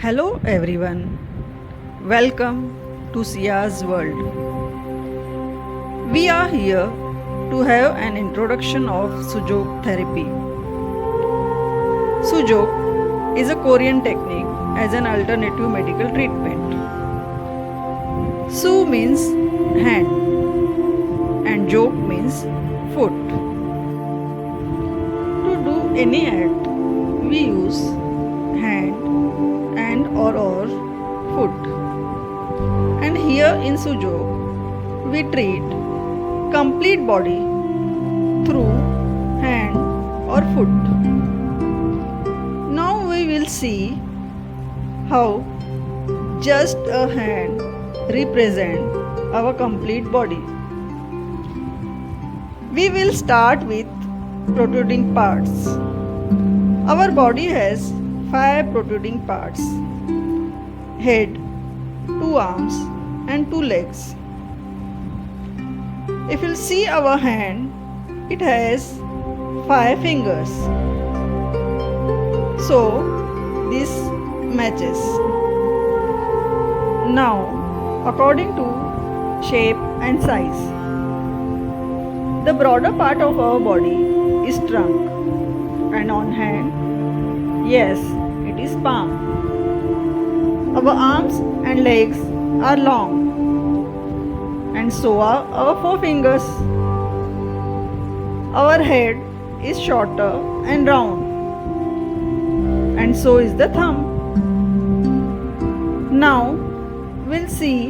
Hello everyone, welcome to Sia's world. We are here to have an introduction of Sujok therapy. Sujok is a Korean technique as an alternative medical treatment. Su means hand and jok means foot. To do any act, we use hand and or foot. And here in Sujok, we treat complete body through hand or foot. Now we will see how just a hand represents our complete body. We will start with protruding parts. Our body has 5 protruding parts: head, 2 arms and 2 legs. If you see our hand, it has 5 fingers. So this matches. Now, according to shape and size, the broader part of our body is trunk, and on hand, yes, it is palm. Our arms and legs are long, and so are our 4 fingers. Our head is shorter and round, and so is the thumb. Now we'll see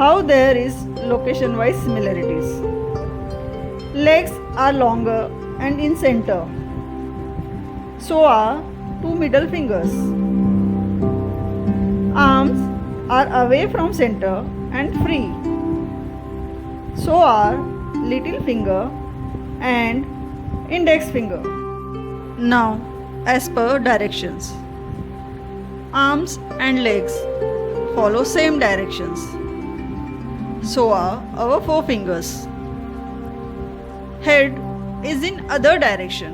how there is location wise similarities. Legs are longer and in center. So are 2 middle fingers. Arms are away from center and free. So are little finger and index finger. Now, as per directions, arms and legs follow same directions. So are our 4 fingers. Head is in other direction,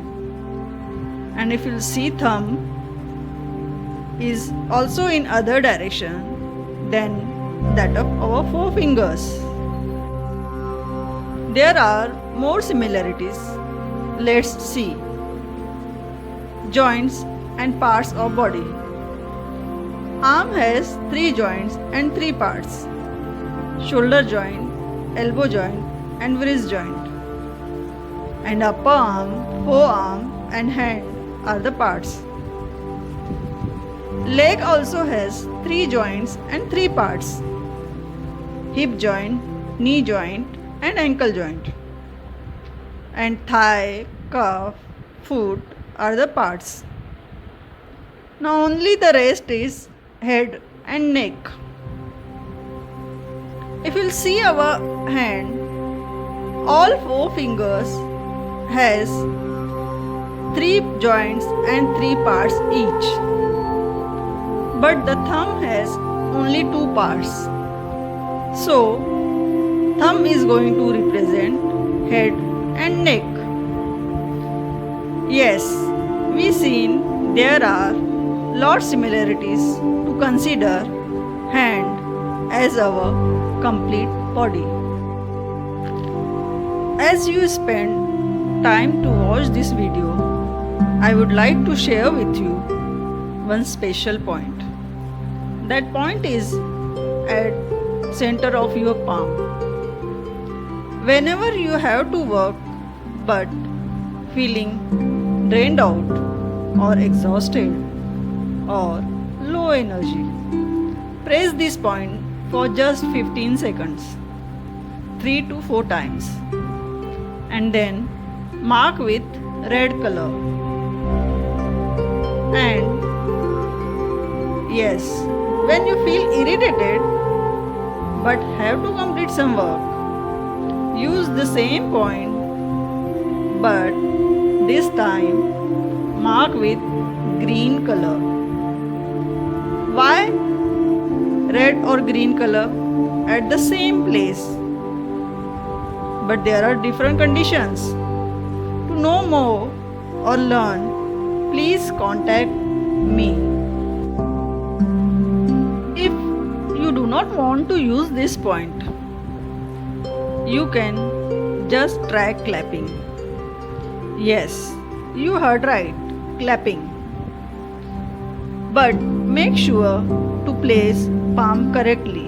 and if you see thumb is also in other direction than that of our 4 fingers. There are more similarities. Let's see. Joints and parts of body. Arm has 3 joints and 3 parts: shoulder joint, elbow joint and wrist joint. And upper arm, forearm and hand are the parts. Leg also has 3 joints and 3 parts: hip joint, knee joint and ankle joint. And thigh, calf, foot are the parts. Now only the rest is head and neck. If you'll see our hand, all 4 fingers has 3 joints and 3 parts each. But the thumb has only 2 parts. So, thumb is going to represent head and neck. Yes, we seen there are lot similarities to consider hand as our complete body. As you spend time to watch this video, I would like to share with you one special point. That point is at center of your palm. Whenever you have to work but feeling drained out or exhausted or low energy, press this point for just 15 seconds, 3 to 4 times, and then mark with red color. And yes, when you feel irritated but have to complete some work, use the same point, but this time mark with green color. Why red or green color at the same place? But there are different conditions. To know more or learn, please contact me. not want to use this point, you can just try clapping. Yes, you heard right, clapping. But make sure to place palm correctly.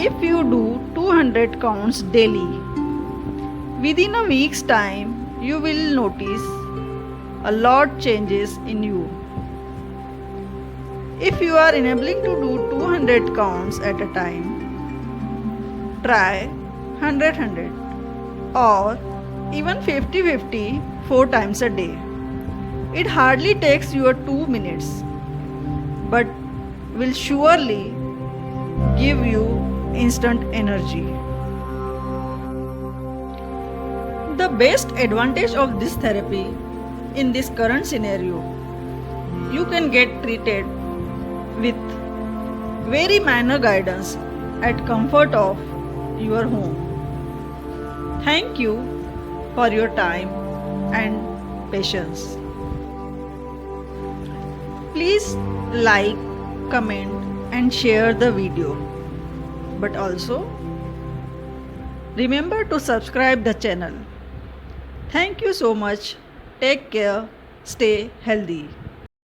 If you do 200 counts daily, within a week's time, you will notice a lot changes in you. If you are unable to do 200 counts at a time, try 100 or even 50 4 times a day. It hardly takes you 2 minutes, but will surely give you instant energy. The best advantage of this therapy in this current scenario, you can get treated with very minor guidance at comfort of your home. Thank you for your time and patience. Please like, comment and share the video. But also remember to subscribe the channel. Thank you so much. Take care. Stay healthy.